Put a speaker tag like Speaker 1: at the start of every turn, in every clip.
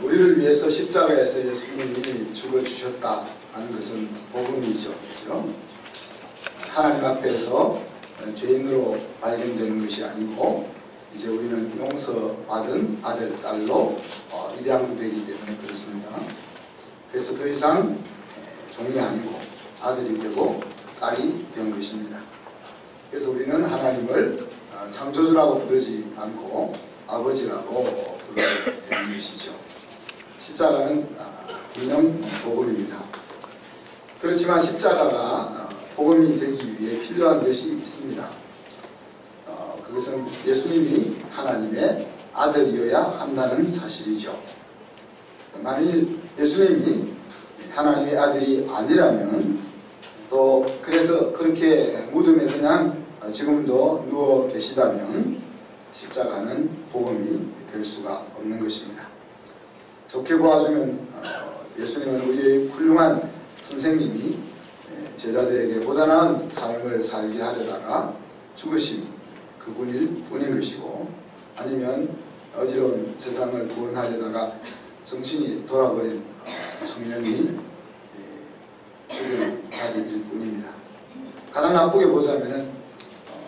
Speaker 1: 우리를 위해서 십자가에서 예수님이 죽어주셨다 하는 것은 복음이죠. 그렇죠? 하나님 앞에서 죄인으로 발견되는 것이 아니고 이제 우리는 용서받은 아들, 딸로 입양되기 때문에 그렇습니다. 그래서 더 이상 종이 아니고 아들이 되고 딸이 된 것입니다. 그래서 우리는 하나님을 창조주라고 부르지 않고 아버지라고 부르게 되는 것이죠. 십자가는 분명 복음입니다. 그렇지만 십자가가 복음이 되기 위해 필요한 것이 있습니다. 그것은 예수님이 하나님의 아들이어야 한다는 사실이죠. 만일 예수님이 하나님의 아들이 아니라면 또 그래서 그렇게 무덤에 그냥 지금도 누워 계시다면 십자가는 복음이 될 수가 없는 것입니다. 좋게 보아주면 예수님은 우리의 훌륭한 선생님이 제자들에게 보다 나은 삶을 살게 하려다가 죽으신 그분일 뿐인 것이고, 아니면 어지러운 세상을 구원하려다가 정신이 돌아버린 청년이 죽은 자리일 뿐입니다. 가장 나쁘게 보자면은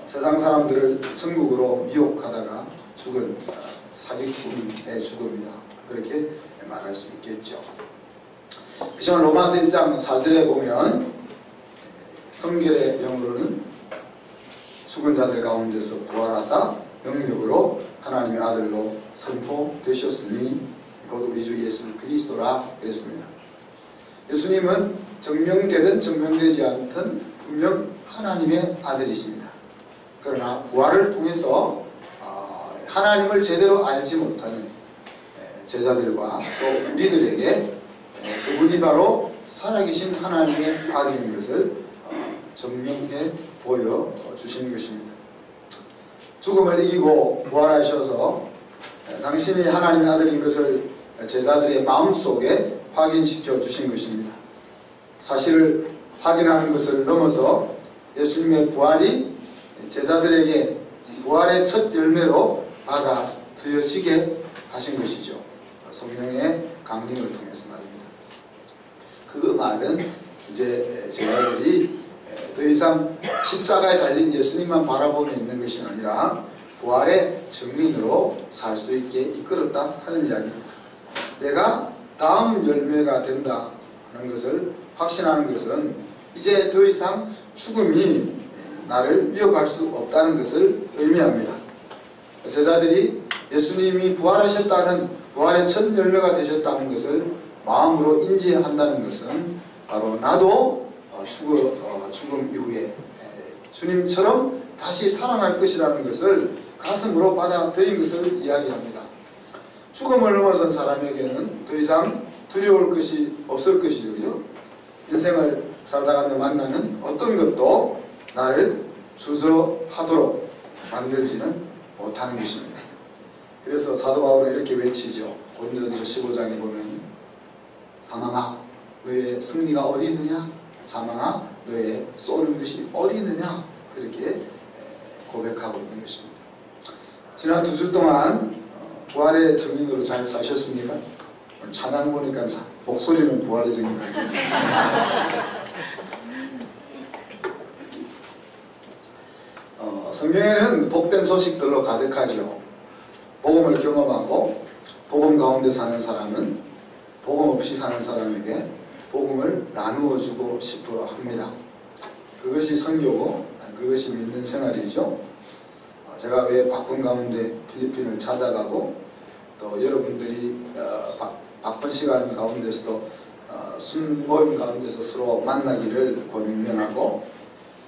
Speaker 1: 세상 사람들을 천국으로 미혹하다가 죽은 사기꾼의 죽음이다, 그렇게 말할 수 있겠죠. 그렇지만 로마서 1장 4절에 보면 성결의 영으로는 죽은 자들 가운데서 부활하사 능력으로 하나님의 아들로 선포되셨으니 곧 우리 주 예수 그리스도라 그랬습니다. 예수님은 증명되든 증명되지 않든 분명 하나님의 아들이십니다. 그러나 부활을 통해서 하나님을 제대로 알지 못하는 제자들과 또 우리들에게 그분이 바로 살아계신 하나님의 아들인 것을 증명해 보여주시는 것입니다. 죽음을 이기고 부활하셔서 당신이 하나님의 아들인 것을 제자들의 마음속에 확인시켜 주신 것입니다. 사실을 확인하는 것을 넘어서 예수님의 부활이 제자들에게 부활의 첫 열매로 받아들여지게 하신 것이죠. 성령의 강림을 통해서 말입니다. 그 말은 이제 제자들이 더 이상 십자가에 달린 예수님만 바라보며 있는 것이 아니라 부활의 증인으로 살 수 있게 이끌었다 하는 이야기입니다. 내가 다음 열매가 된다 하는 것을 확신하는 것은 이제 더 이상 죽음이 나를 위협할 수 없다는 것을 의미합니다. 제자들이 예수님이 부활하셨다는, 부활의 첫 열매가 되셨다는 것을 마음으로 인지한다는 것은 바로 나도 죽음 이후에 주님처럼 다시 살아날 것이라는 것을 가슴으로 받아들인 것을 이야기합니다. 죽음을 넘어선 사람에게는 더 이상 두려울 것이 없을 것이고요. 인생을 살다가 만나는 어떤 것도 나를 주저하도록 만들지는 못하는 것입니다. 그래서 사도 바울은 이렇게 외치죠. 고린도전서 15장에 보면 사망아 너의 승리가 어디 있느냐, 사망아 너의 쏘는 것이 어디 있느냐, 그렇게 고백하고 있는 것입니다. 지난 2주 동안 부활의 증인으로 잘 사셨습니까? 오늘 찬양 보니까 목소리는 부활의 증인 같아요. 성경에는 복된 소식들로 가득하죠. 복음을 경험하고 복음 가운데 사는 사람은 복음 없이 사는 사람에게 복음을 나누어 주고 싶어 합니다. 그것이 선교고 그것이 믿는 생활이죠. 제가 왜 바쁜 가운데 필리핀을 찾아가고 또 여러분들이 바쁜 시간 가운데서도 순모임 가운데서 서로 만나기를 권면하고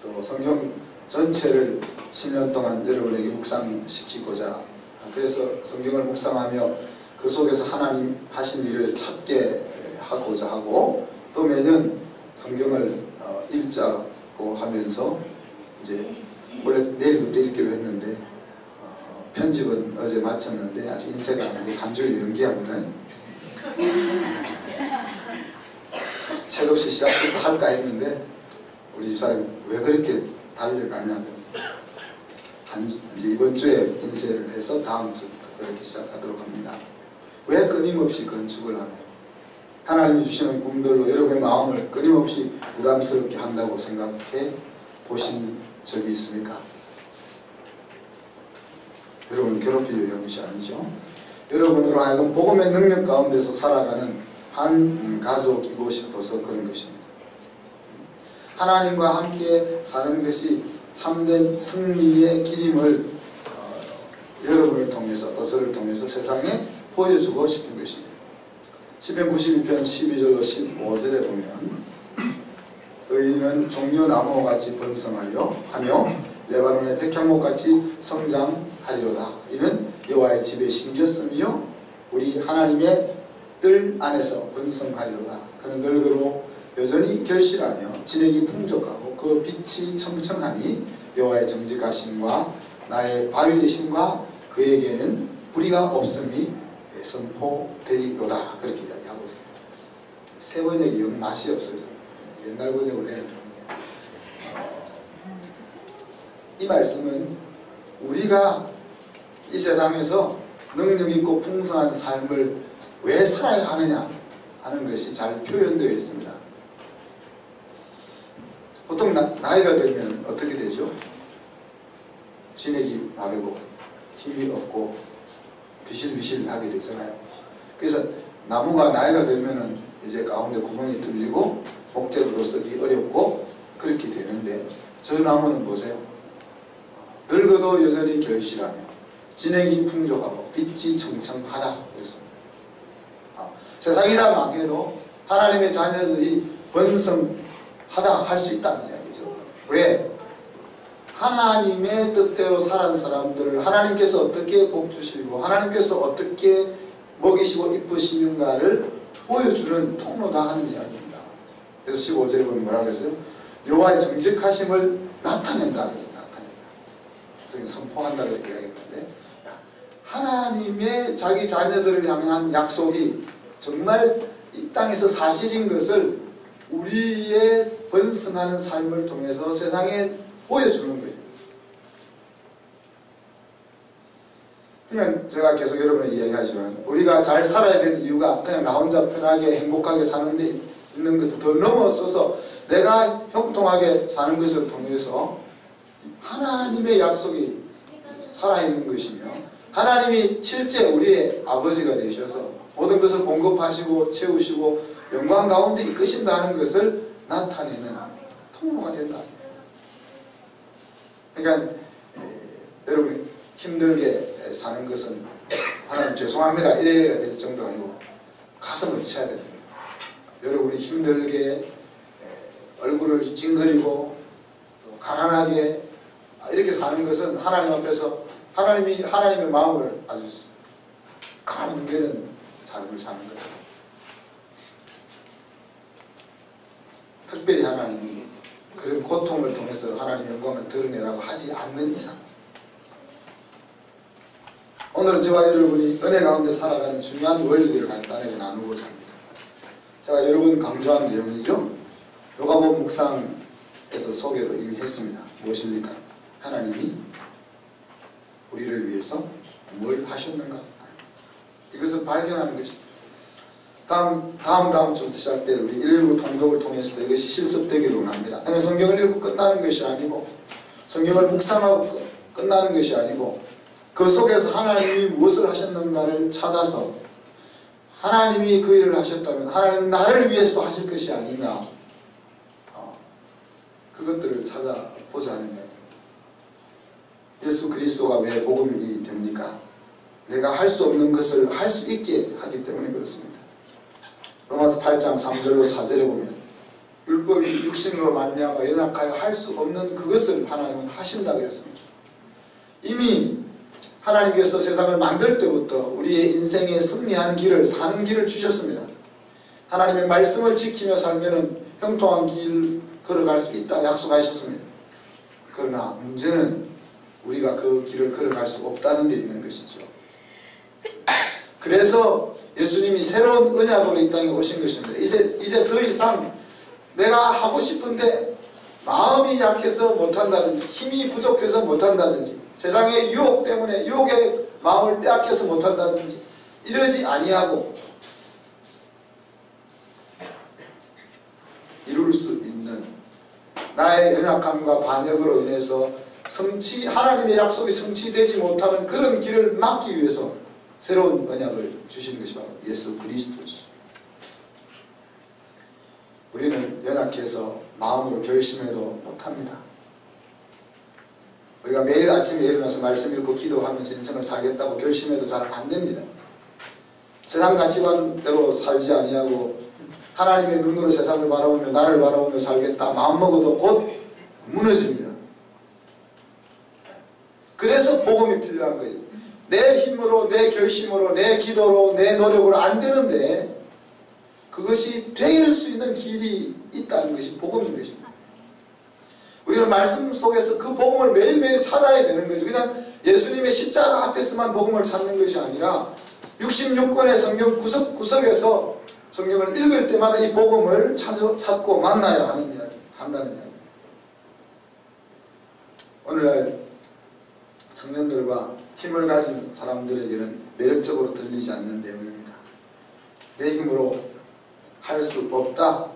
Speaker 1: 또 성경 전체를 10년 동안 여러분에게 묵상시키고자, 그래서 성경을 묵상하며 그 속에서 하나님 하신 일을 찾게 하고자 하고, 또 매년 성경을 읽자고 하면서 이제 원래 내일부터 읽기로 했는데 편집은 어제 마쳤는데 아직 인쇄가 아니고 3주일 연기합니다. 책 없이 시작부터 할까 했는데 우리 집사람이 왜 그렇게 달려가냐, 그래서 이제 이번 주에 인쇄를 해서 다음 주부터 그렇게 시작하도록 합니다. 왜 끊임없이 건축을 하나요? 하나님이 주시는 꿈들로 여러분의 마음을 끊임없이 부담스럽게 한다고 생각해 보신 적이 있습니까? 여러분을 괴롭히려 하는 것이 아니죠. 여러분으로 하여금 복음의 능력 가운데서 살아가는 한 가족이고 싶어서 그런 것입니다. 하나님과 함께 사는 것이 참된 승리의 길임을 여러분을 통해서 또 저를 통해서 세상에 보여주고 싶은 것입니다. 시편 92편 12절로 15절에 보면 의인은 종려나무와 같이 번성하여 하며 레바논의 백향목같이 성장하리로다. 이는 여호와의 집에 심겼으며 우리 하나님의 뜰 안에서 번성하리로다. 그는 늙어도 여전히 결실하며 진액이 풍족하고 그 빛이 청청하니 여호와의 정직하심과 나의 바위 되심과 그에게는 불의가 없음이 선포되리로다. 그렇게 이야기하고 있습니다. 새 번역이 영 맛이 없어요. 옛날 번역으로 해야 되는데 이 말씀은 우리가 이 세상에서 능력 있고 풍성한 삶을 왜 살아야 하느냐 하는 것이 잘 표현되어 있습니다. 보통 나이가 들면 어떻게 되죠? 진액이 마르고 힘이 없고 비실비실하게 되잖아요. 그래서 나무가 나이가 들면은 이제 가운데 구멍이 뚫리고 목재로 쓰기 어렵고 그렇게 되는데 저 나무는 보세요. 늙어도 여전히 결실하며 진액이 풍족하고 빛이 청청하다 그랬습니다. 세상이 다 망해도 하나님의 자녀들이 번성하다 할 수 있다는 이야기죠. 왜? 하나님의 뜻대로 살아온 사람들을 하나님께서 어떻게 복주시고 하나님께서 어떻게 먹이시고 이쁘시는가를 보여주는 통로다 하는 이야기입니다. 그래서 15절에 보면 뭐라고 했어요? 여호와의 정직하심을 나타낸다. 그래서 나타낸다. 선포한다 그렇게 이야기했는데 하나님의 자기 자녀들을 향한 약속이 정말 이 땅에서 사실인 것을 우리의 번성하는 삶을 통해서 세상에 보여주는 거예요. 그냥 제가 계속 여러분에게 이야기하지만 우리가 잘 살아야 되는 이유가 그냥 나 혼자 편하게 행복하게 사는 데 있는 것도 더 넘어서서 내가 형통하게 사는 것을 통해서 하나님의 약속이 살아있는 것이며 하나님이 실제 우리의 아버지가 되셔서 모든 것을 공급하시고 채우시고 영광 가운데 이끄신다는 것을 나타내는 통로가 된다. 그러니까 여러분 힘들게 사는 것은 하나님 죄송합니다 이래야 될 정도가 아니고 가슴을 쳐야 되는 거예요. 여러분이 힘들게 얼굴을 찡그리고 가난하게 이렇게 사는 것은 하나님 앞에서 하나님이 하나님의 마음을 아주 감개는 삶을 사는 거예요. 특별히 하나님이 그런 고통을 통해서 하나님의 영광을 드러내라고 하지 않는 이상 오늘은 저와 여러분이 은혜 가운데 살아가는 중요한 원리를 간단하게 나누고자 합니다. 제가 여러 번 강조한 내용이죠. 요가복 묵상에서 소개도 이미 했습니다. 무엇입니까? 하나님이 우리를 위해서 뭘 하셨는가? 이것을 발견하는 것입니다. 다음 주부터 시작될 우리 119 통독을 통해서도 이것이 실습되기를 원합니다. 그냥 성경을 읽고 끝나는 것이 아니고 성경을 묵상하고 끝나는 것이 아니고 그 속에서 하나님이 무엇을 하셨는가를 찾아서 하나님이 그 일을 하셨다면 하나님은 나를 위해서도 하실 것이 아닌가 그것들을 찾아보자 하는 거예요. 예수 그리스도가 왜 복음이 됩니까? 내가 할 수 없는 것을 할 수 있게 하기 때문에 그렇습니다. 로마서 8장 3절로 4절에 보면 율법이 육신으로 말미암아 연약하여 할 수 없는 그것을 하나님은 하신다 그랬습니다. 이미 하나님께서 세상을 만들 때부터 우리의 인생에 승리하는 길을 사는 길을 주셨습니다. 하나님의 말씀을 지키며 살면 형통한 길 걸어갈 수 있다 약속하셨습니다. 그러나 문제는 우리가 그 길을 걸어갈 수 없다는 데 있는 것이죠. 그래서 예수님이 새로운 언약으로 이 땅에 오신 것입니다. 이제 더 이상 내가 하고 싶은데 마음이 약해서 못한다든지 힘이 부족해서 못한다든지 세상의 유혹 때문에 유혹의 마음을 빼앗겨서 못한다든지 이러지 아니하고 이룰 수 있는 나의 연약함과 반역으로 인해서 하나님의 약속이 성취되지 못하는 그런 길을 막기 위해서 새로운 언약을 주시는 것이 바로 예수 그리스도죠. 우리는 연약해서 마음으로 결심해도 못합니다. 우리가 매일 아침에 일어나서 말씀 읽고 기도하면서 인생을 살겠다고 결심해도 잘 안됩니다. 세상 가치관대로 살지 아니하고 하나님의 눈으로 세상을 바라보며 나를 바라보며 살겠다 마음먹어도 곧 무너집니다. 그래서 복음이 필요한 거예요. 내 힘으로, 내 결심으로, 내 기도로, 내 노력으로 안 되는데 그것이 될 수 있는 길이 있다는 것이 복음인 것입니다. 우리는 말씀 속에서 그 복음을 매일매일 찾아야 되는 거죠. 그냥 예수님의 십자가 앞에서만 복음을 찾는 것이 아니라 66권의 성경 구석구석에서 성경을 읽을 때마다 이 복음을 찾고 만나야 하는 한다는 이야기입니다. 오늘날 청년들과 힘을 가진 사람들에게는 매력적으로 들리지 않는 내용입니다. 내 힘으로 할 수 없다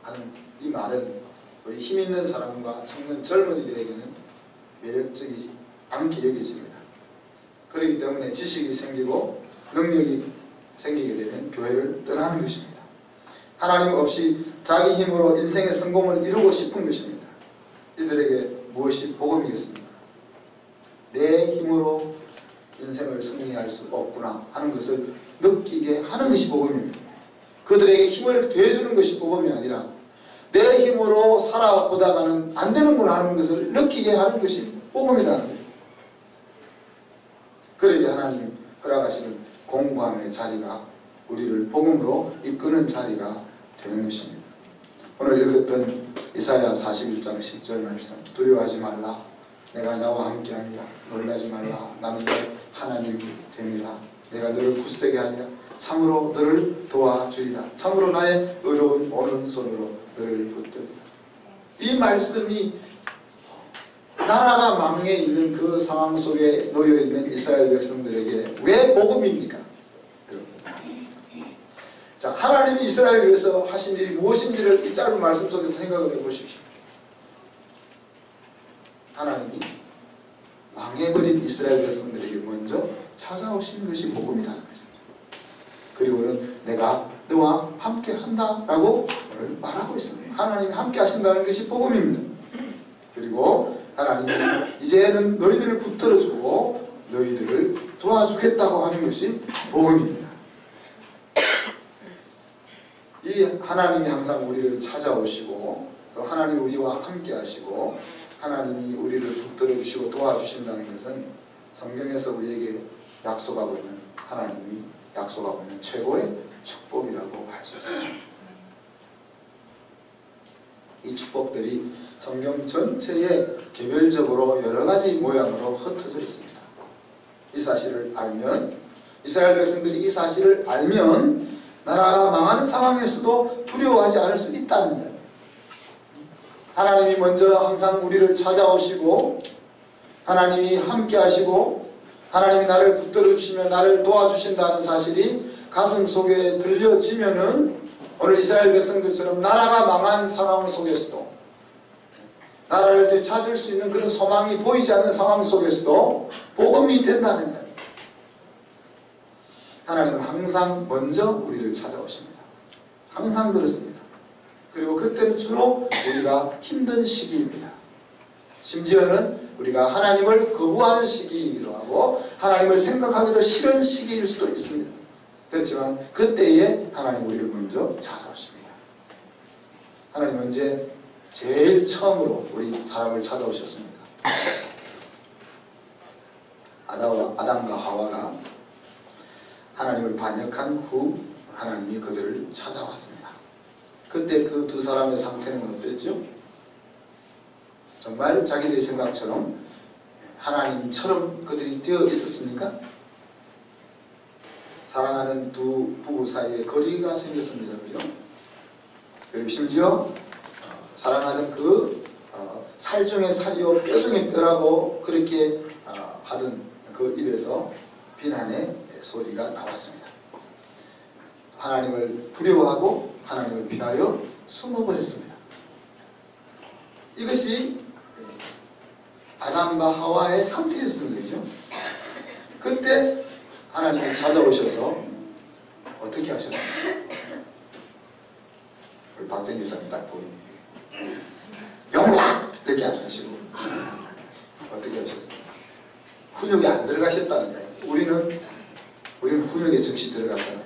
Speaker 1: 하는 이 말은 우리 힘 있는 사람과 청년 젊은이들에게는 매력적이지 않게 여겨집니다. 그렇기 때문에 지식이 생기고 능력이 생기게 되면 교회를 떠나는 것입니다. 하나님 없이 자기 힘으로 인생의 성공을 이루고 싶은 것입니다. 이들에게 무엇이 복음이겠습니까? 내 힘으로 인생을 승리할 수 없구나 하는 것을 느끼게 하는 것이 복음입니다. 그들에게 힘을 더해주는 것이 복음이 아니라 내 힘으로 살아보다가는 안 되는구나 하는 것을 느끼게 하는 것이 복음이라는 거예요. 그러기 하나님이 허락하시는 공부함의 자리가 우리를 복음으로 이끄는 자리가 되는 것입니다. 오늘 읽었던 이사야 41장 10절 말씀, 두려워하지 말라 내가 나와 함께하니라. 놀라지 말라 나는 내 하나님이 됨이라. 내가 너를 굳세게 하리라. 참으로 너를 도와주리라. 참으로 나의 의로운 오른손으로 너를 붙들리라. 이 말씀이 나라가 망해 있는 그 상황 속에 놓여있는 이스라엘 백성들에게 왜 복음입니까? 자, 하나님이 이스라엘을 위해서 하신 일이 무엇인지를 이 짧은 말씀 속에서 생각을 해보십시오. 하나님이 망해버린 이스라엘 백성들에게 먼저 찾아오신 것이 복음이라는 거죠. 그리고는 내가 너와 함께 한다라고 오늘 말하고 있습니다. 하나님이 함께 하신다는 것이 복음입니다. 그리고 하나님이 이제는 너희들을 붙들어주고 너희들을 도와주겠다고 하는 것이 복음입니다. 이 하나님이 항상 우리를 찾아오시고 또 하나님이 우리와 함께 하시고 하나님이 우리를 붙들어 주시고 도와주신다는 것은 성경에서 우리에게 약속하고 있는 하나님이 약속하고 있는 최고의 축복이라고 할 수 있습니다. 이 축복들이 성경 전체에 개별적으로 여러 가지 모양으로 흩어져 있습니다. 이 사실을 알면 이스라엘 백성들이 이 사실을 알면 나라가 망하는 상황에서도 두려워하지 않을 수 있다는 거예요. 하나님이 먼저 항상 우리를 찾아오시고 하나님이 함께 하시고 하나님이 나를 붙들어 주시며 나를 도와주신다는 사실이 가슴 속에 들려지면은 오늘 이스라엘 백성들처럼 나라가 망한 상황 속에서도 나라를 되찾을 수 있는 그런 소망이 보이지 않는 상황 속에서도 복음이 된다는 이야기. 하나님은 항상 먼저 우리를 찾아오십니다. 항상 그렇습니다. 그리고 그때는 주로 우리가 힘든 시기입니다. 심지어는 우리가 하나님을 거부하는 시기이기도 하고 하나님을 생각하기도 싫은 시기일 수도 있습니다. 그렇지만 그때에 하나님 우리를 먼저 찾아오십니다. 하나님 언제 제일 처음으로 우리 사람을 찾아오셨습니까? 아담과 하와가 하나님을 반역한 후 하나님이 그들을 찾아왔습니다. 그때 그 두 사람의 상태는 어땠죠? 정말 자기들의 생각처럼 하나님처럼 그들이 되어 있었습니까? 사랑하는 두 부부 사이에 거리가 생겼습니다. 그죠? 그리고 심지어 사랑하는 그 살 중에 살이요 뼈 중에 뼈라고 그렇게 하던 그 입에서 비난의 소리가 나왔습니다. 하나님을 두려워하고 하나님을 피하여 숨어버렸습니다. 이것이 아담과 하와의 상태였습니다. 그죠? 그때 하나님이 찾아오셔서 어떻게 하셨나요? 우리 박정희 교사님 딱 보이네. 영광! 이렇게 안 하시고 어떻게 하셨어요? 훈육에 안 들어가셨다는 거예요. 우리는 훈육에 즉시 들어갔잖아요.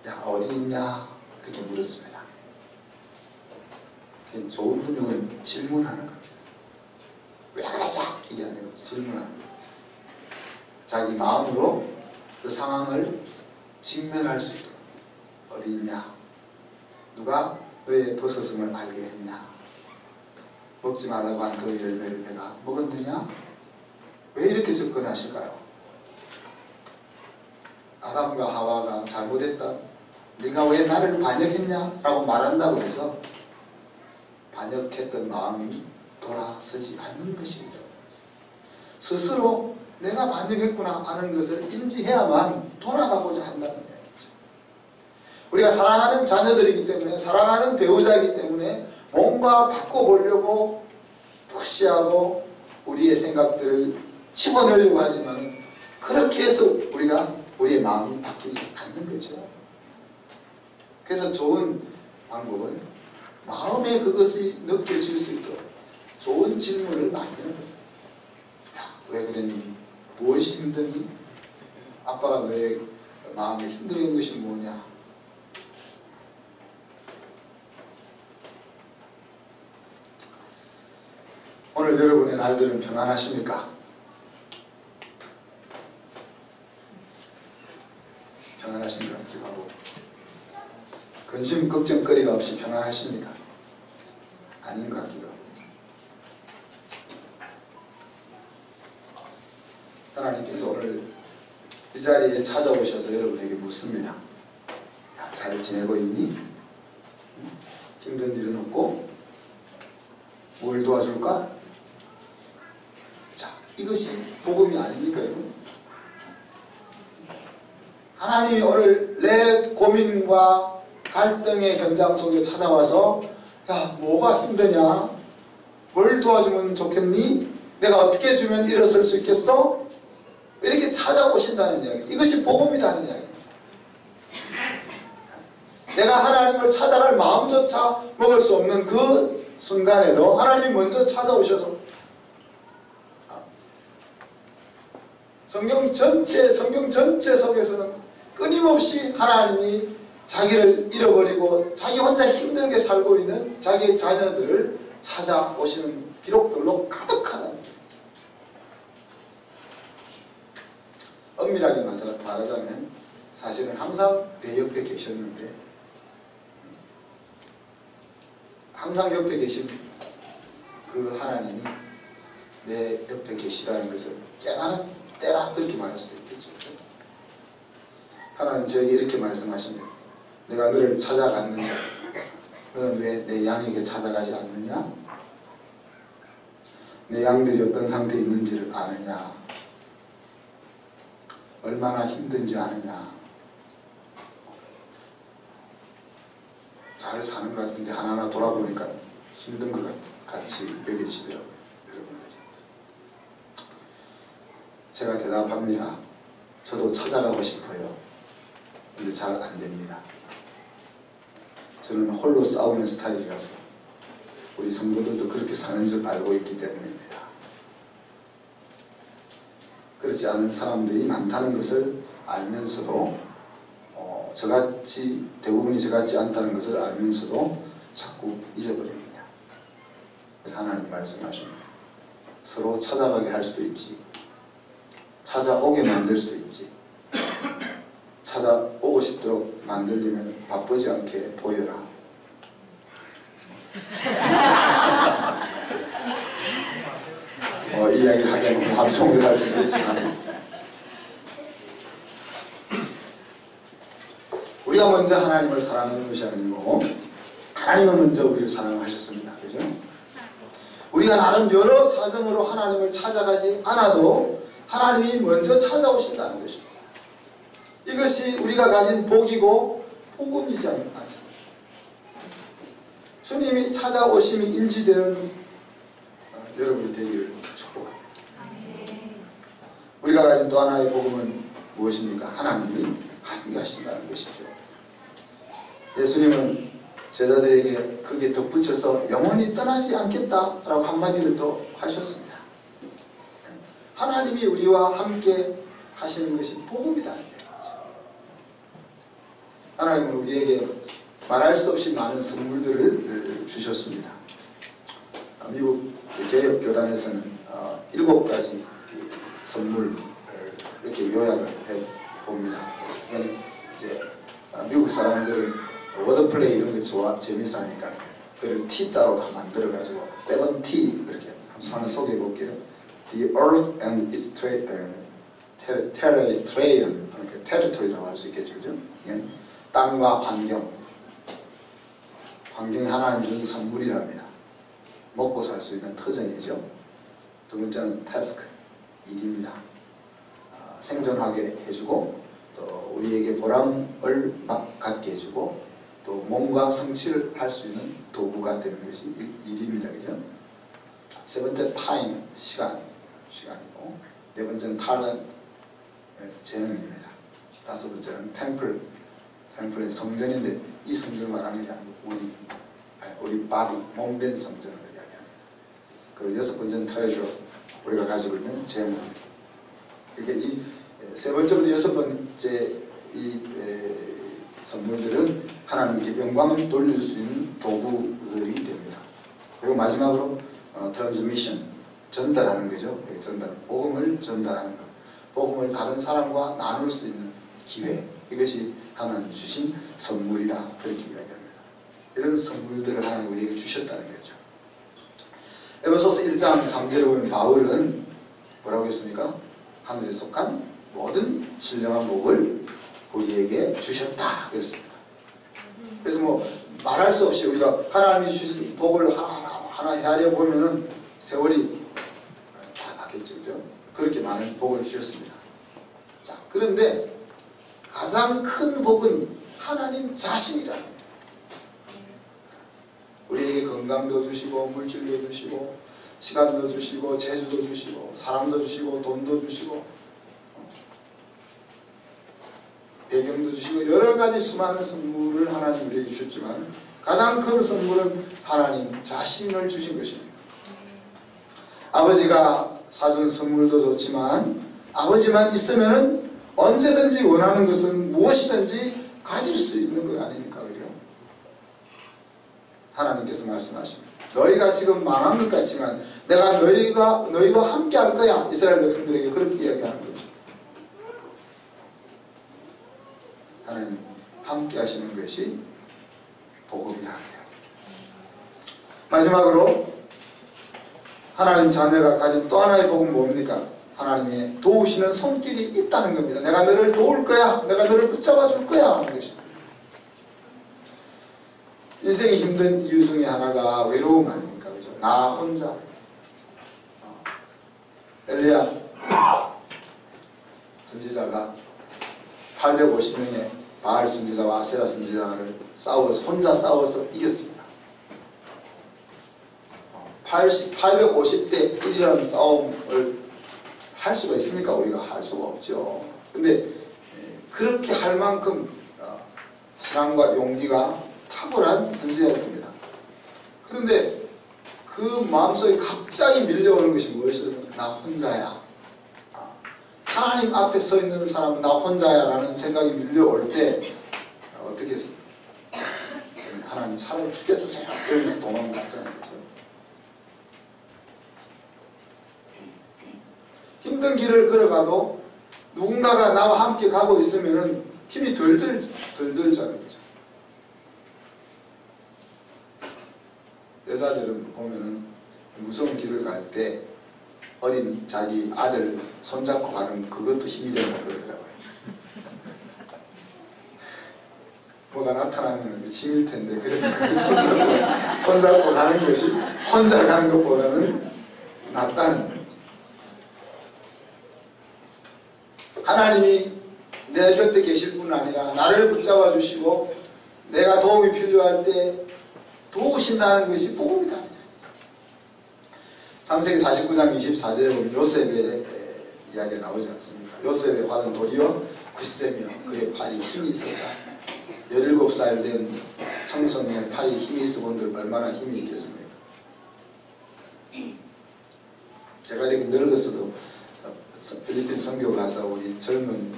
Speaker 1: 야, 어디 있냐? 그렇게 물었습니다. 좋은 훈육은 질문하는 겁니다. 왜 그랬어? 이게 아니고 질문하는 거예요. 자기 마음으로 그 상황을 직면할 수 있도록. 어디 있냐? 누가 너의 벗어짐을 알게 했냐? 먹지 말라고 한 그 열매를 내가 먹었느냐? 왜 이렇게 접근하실까요? 아담과 하와가 잘못했다. 네가 왜 나를 반역했냐? 라고 말한다고 해서 반역했던 마음이 돌아서지 않는 것입니다. 스스로 내가 반역했구나 하는 것을 인지해야만 돌아가고자 한다는 이야기죠. 우리가 사랑하는 자녀들이기 때문에, 사랑하는 배우자이기 때문에 뭔가 바꿔보려고 푸시하고 우리의 생각들을 집어넣으려고 하지만 그렇게 해서 우리의 마음이 바뀌지 않는 거죠. 그래서 좋은 방법은 마음에 그것이 느껴질 수 있도록 좋은 질문을 만드는 거예요. 야, 왜 그랬니? 무엇이 힘드니? 아빠가 너의 마음에 힘들게 한 것이 뭐냐? 오늘 여러분의 날들은 평안하십니까? 평안하십니까? 기도하고 근심 걱정거리가 없이 평안하십니까? 아닌 것 같기도 하고. 하나님께서 오늘 이 자리에 찾아오셔서 여러분에게 묻습니다. 야, 잘 지내고 있니? 힘든 일은 없고? 뭘 도와줄까? 자, 이것이 복음이 아닙니까, 여러분? 하나님이 오늘 내 고민과 갈등의 현장 속에 찾아와서 야, 뭐가 힘드냐? 뭘 도와주면 좋겠니? 내가 어떻게 해주면 일어설 수 있겠어? 이렇게 찾아오신다는 이야기. 이것이 복음이라는 이야기입니다. 내가 하나님을 찾아갈 마음조차 먹을 수 없는 그 순간에도 하나님이 먼저 찾아오셔서 성경 전체 속에서는 끊임없이 하나님이 자기를 잃어버리고 자기 혼자 힘들게 살고 있는 자기의 자녀들을 찾아오시는 기록들로 가득하다는 거죠. 엄밀하게 말하자면 사실은 항상 내 옆에 계셨는데 항상 옆에 계신 그 하나님이 내 옆에 계시다는 것을 깨달았대라 그렇게 말할 수도 있겠죠. 하나님 저에게 이렇게 말씀하십니다. 내가 너를 찾아갔느냐? 너는 왜 내 양에게 찾아가지 않느냐? 내 양들이 어떤 상태에 있는지를 아느냐? 얼마나 힘든지 아느냐? 잘 사는 것 같은데 하나하나 돌아보니까 힘든 것 같이 여겨지더라고요. 여러분들이. 제가 대답합니다. 저도 찾아가고 싶어요. 근데 잘 안 됩니다. 저는 홀로 싸우는 스타일이라서 우리 성도들도 그렇게 사는 줄 알고 있기 때문입니다. 그렇지 않은 사람들이 많다는 것을 알면서도 대부분이 저같지 않다는 것을 알면서도 자꾸 잊어버립니다. 그래서 하나님 말씀하십니다. 서로 찾아가게 할 수도 있지, 찾아오게 만들 수도 있지, 찾아오고 싶도록 만들려면 바쁘지 않게 보여라. 이 이야기를 하자면 방송을 할 수도 있지만 우리가 먼저 하나님을 사랑하는 것이 아니고 하나님은 먼저 우리를 사랑하셨습니다. 그죠? 우리가 나름 여러 사정으로 하나님을 찾아가지 않아도 하나님이 먼저 찾아오신다는 것입니다. 이것이 우리가 가진 복이고 복음이지 않습니까? 주님이 찾아오심이 인지되는 여러분이 되기를 축복합니다. 우리가 가진 또 하나의 복음은 무엇입니까? 하나님이 함께하신다는 것이죠. 예수님은 제자들에게 거기에 덧붙여서 영원히 떠나지 않겠다라고 한마디를 더 하셨습니다. 하나님이 우리와 함께 하시는 것이 복음이라는 거죠. 하나님은 우리에게 말할 수 없이 많은 선물들을 주셨습니다. 미국 개혁교단에서는 7가지 선물을 이렇게 요약을 해봅니다. 이제 미국 사람들은 워드플레이 이런 게 재미있어 하니까 그걸 T자로 다 만들어가지고 7T 그렇게 하나 소개해 볼게요. The Earth and its territory라고 할 수 있겠죠. 그죠? 땅과 환경이 하나님 준 선물이랍니다. 먹고 살 수 있는 터전이죠. 두 번째는 task, 일입니다. 생존하게 해주고 또 우리에게 보람을 갖게 해주고 또 몸과 성취를 할 수 있는 도구가 되는 것이 일입니다. 그죠? 세 번째 타임, 시간이고 네 번째는 talent, 재능입니다. 다섯 번째는 템플의 성전인데 이 성전을 말하는 게 아니고 우리 바디, 몸된 성전을 이야기합니다. 그리고 여섯 번째는 treasure, 우리가 가지고 있는 재물. 그러니까 이 세 번째부터 여섯 번째 이 선물들은 하나님께 영광을 돌릴 수 있는 도구들이 됩니다. 그리고 마지막으로 transmission, 전달하는 거죠. 복음을 전달하는 것. 복음을 다른 사람과 나눌 수 있는 기회. 이것이 하나님 주신 선물이라 그렇게 이야기합니다. 이런 선물들을 하나님 우리에게 주셨다는 거죠. 에베소서 1장 3절에 보면 바울은 뭐라고 했습니까? 하늘에 속한 모든 신령한 복을 우리에게 주셨다 그랬습니다. 그래서 뭐 말할 수 없이 우리가 하나님이 주신 복을 하나 헤아려 보면은 세월이 다 가겠죠. 그죠? 그렇게 많은 복을 주셨습니다. 자, 그런데 가장 큰 복은 하나님 자신이라는 거예요. 우리에게 건강도 주시고 물질도 주시고 시간도 주시고 재주도 주시고 사람도 주시고 돈도 주시고 배경도 주시고 여러 가지 수많은 선물을 하나님 우리에게 주셨지만 가장 큰 선물은 하나님 자신을 주신 것입니다. 아버지가 사준 선물도 좋지만 아버지만 있으면 언제든지 원하는 것은 무엇이든지 가질 수 있는 것 아닙니까? 그래요? 하나님께서 말씀하십니다. 너희가 지금 망한 것 같지만 내가 너희와 함께 할 거야. 이스라엘 백성들에게 그렇게 이야기하는 거죠. 하나님 함께 하시는 것이 복음이라는 거예요. 마지막으로 하나님 자녀가 가진 또 하나의 복음은 뭡니까? 하나님의 도우시는 손길이 있다는 겁니다. 내가 너를 도울 거야. 내가 너를 붙잡아 줄 거야 하는 것입니다. 인생이 힘든 이유 중에 하나가 외로움 아닙니까? 그죠? 나 혼자. 엘리야 선지자가 850명의 바알 선지자와 아세라 선지자를 혼자 싸워서 이겼습니다. 850대 1이라는 싸움을 할 수가 있습니까? 우리가 할 수가 없죠. 근데 그렇게 할 만큼 신앙과 용기가 탁월한 선지자였습니다. 그런데 그 마음속에 갑자기 밀려오는 것이 무엇이든 나 혼자야. 하나님 앞에 서 있는 사람은 나 혼자야 라는 생각이 밀려올 때 어떻게 했습니까? 하나님 차라리 죽여주세요. 그러면서 도망갔잖아요. 그렇죠? 힘든 길을 걸어가도 누군가가 나와 함께 가고 있으면 힘이 덜 들잖아요. 그렇죠? 여자들은 보면은 무서운 길을 갈 때 어린 자기 아들 손잡고 가는 그것도 힘이 된다고 그러더라고요. 뭐가 나타나면 짐일 텐데 그래서 그 손잡고 가는 것이 혼자 가는 것보다는 낫다는 거죠. 뿐 아니라 나를 붙잡아 주시고 내가 도움이 필요할 때 도우신다는 것이 복음이다. 창세기 49장 24절에 보면 요셉의 이야기가 나오지 않습니까? 요셉의 발은 도리어 굳세며 그의 팔이 힘이 있었다. 17살 된 청소년의 팔이 힘이 있어 본들 얼마나 힘이 있겠습니까? 제가 이렇게 늙었어도 필리핀 선교 가서 우리 젊은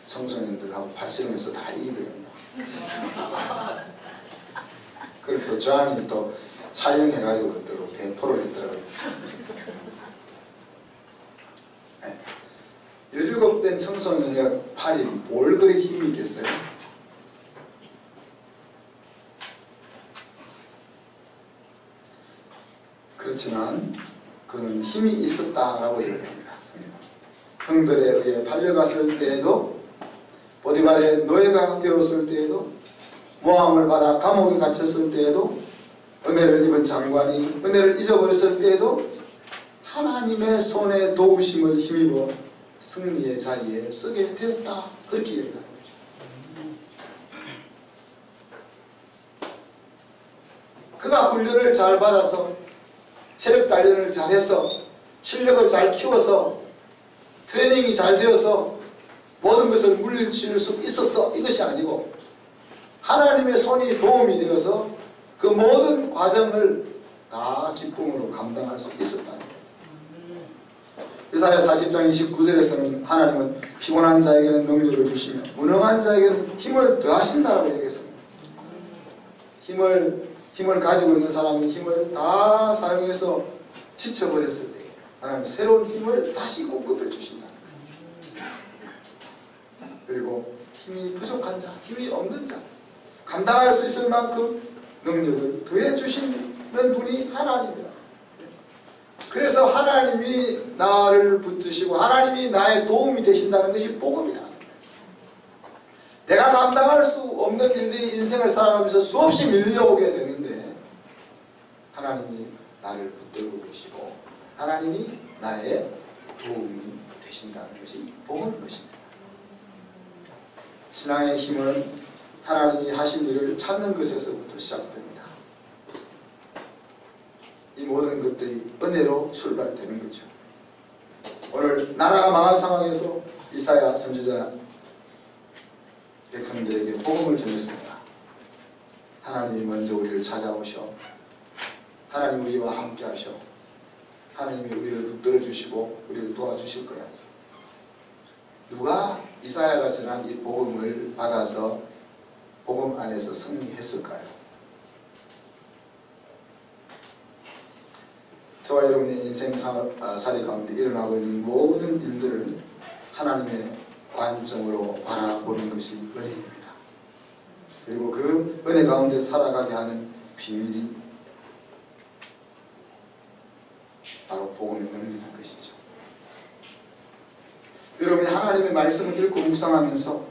Speaker 1: 청소년들하고 팔씨름해서 다 이기거든요. 그리고 또 저한이 또 촬영해가지고 또 배포를 했더라고요. 네. 17된 청소년의 팔이 뭘 그리 힘이 있겠어요? 그렇지만 그는 힘이 있었다라고 이야기합니다. 형들에 의해 팔려갔을 때에도 보디발의 노예가 되었을 때에도 모함을 받아 감옥에 갇혔을 때에도 은혜를 입은 장관이 은혜를 잊어버렸을 때에도 하나님의 손에 도우심을 힘입어 승리의 자리에 서게 되었다. 그렇게 얘기하는 거죠. 그가 훈련을 잘 받아서 체력 단련을 잘해서 실력을 잘 키워서 트레이닝이 잘 되어서 모든 것을 물리칠 수 있었어. 이것이 아니고 하나님의 손이 도움이 되어서 그 모든 과정을 다 기쁨으로 감당할 수 있었다는 거예요. 이사야 40장 29절에서는 하나님은 피곤한 자에게는 능력을 주시며 무능한 자에게는 힘을 더하신다라고 얘기했습니다. 힘을 가지고 있는 사람이 힘을 다 사용해서 지쳐버렸을 때 하나님 새로운 힘을 다시 공급해 주신다는 거예요. 그리고 힘이 부족한 자, 힘이 없는 자, 감당할 수 있을 만큼 능력을 더해 주시는 분이 하나님이라. 그래서 하나님이 나를 붙드시고 하나님이 나의 도움이 되신다는 것이 복음이다. 내가 감당할 수 없는 일들이 인생을 살아가면서 수없이 밀려오게 되는데 하나님이 나를 붙들고 계시고 하나님이 나의 도움이 되신다는 것이 복음인 것입니다. 신앙의 힘은 하나님이 하신 일을 찾는 것에서부터 시작됩니다. 이 모든 것들이 은혜로 출발되는 거죠. 오늘 나라가 망한 상황에서 이사야 선지자 백성들에게 복음을 전했습니다. 하나님이 먼저 우리를 찾아오셔 하나님 우리와 함께 하셔 하나님이 우리를 붙들어 주시고 우리를 도와주실 거야. 누가 이사야가 전한 이 복음을 받아서 복음 안에서 승리했을까요? 저와 여러분의 인생살이 가운데 일어나고 있는 모든 일들을 하나님의 관점으로 바라보는 것이 은혜입니다. 그리고 그 은혜 가운데 살아가게 하는 비밀이 바로 복음의 능력인 것이죠. 여러분이 하나님의 말씀을 읽고 묵상하면서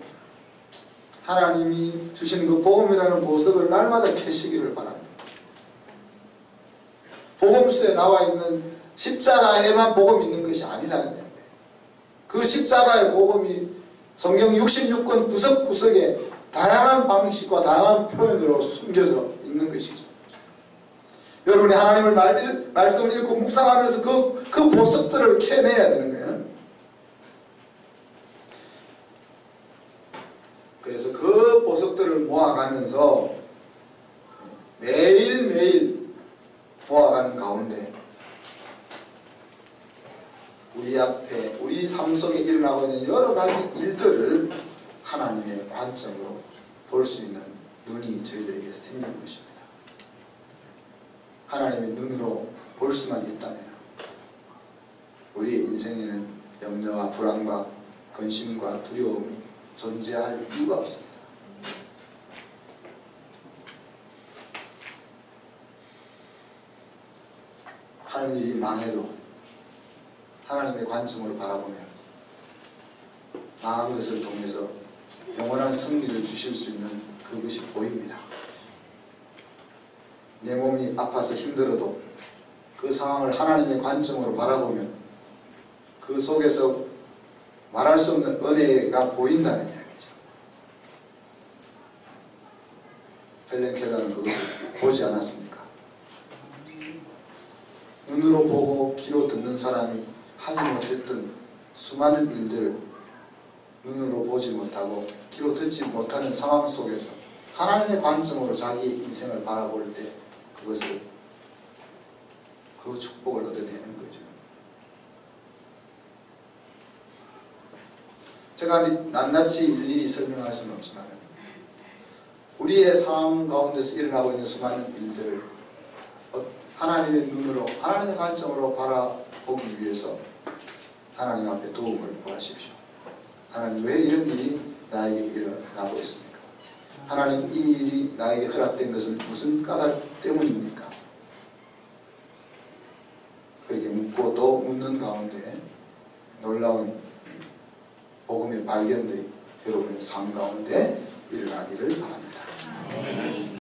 Speaker 1: 하나님이 주시는 그 복음이라는 보석을 날마다 캐시기를 바랍니다. 복음서에 나와 있는 십자가에만 복음이 있는 것이 아니라는 거예요. 그 십자가의 복음이 성경 66권 구석구석에 다양한 방식과 다양한 표현으로 숨겨져 있는 것이죠. 여러분이 하나님을 말씀을 읽고 묵상하면서 그 보석들을 캐내야 되는 거예요. 그래서 그 보석들을 모아가면서 매일매일 모아가는 가운데 우리 앞에 우리 삶 속에 일어나고 있는 여러 가지 일들을 하나님의 관점으로 볼 수 있는 눈이 저희들에게 생기는 것입니다. 하나님의 눈으로 볼 수만 있다면 우리의 인생에는 염려와 불안과 근심과 두려움이 존재할 이유가 없습니다. 하는 일이 망해도 하나님의 관점으로 바라보면 망한 것을 통해서 영원한 승리를 주실 수 있는 그것이 보입니다. 내 몸이 아파서 힘들어도 그 상황을 하나님의 관점으로 바라보면 그 속에서 말할 수 없는 은혜가 보인다는 이야기죠. 헬렌 켈러는 그것을 보지 않았습니까? 눈으로 보고 귀로 듣는 사람이 하지 못했던 수많은 일들을 눈으로 보지 못하고 귀로 듣지 못하는 상황 속에서 하나님의 관점으로 자기 인생을 바라볼 때 그것을 그 축복을 얻어내는 거죠. 제가 낱낱이 일일이 설명할 수는 없지만 우리의 상황 가운데서 일어나고 있는 수많은 일들을 하나님의 눈으로 하나님의 관점으로 바라보기 위해서 하나님 앞에 도움을 구하십시오. 하나님, 왜 이런 일이 나에게 일어나고 있습니까? 하나님, 이 일이 나에게 허락된 것은 무슨 까닭 때문입니까? 그렇게 묻고 또 묻는 가운데 놀라운 복음의 발견들이 여러분의 삶 가운데 일어나기를 바랍니다.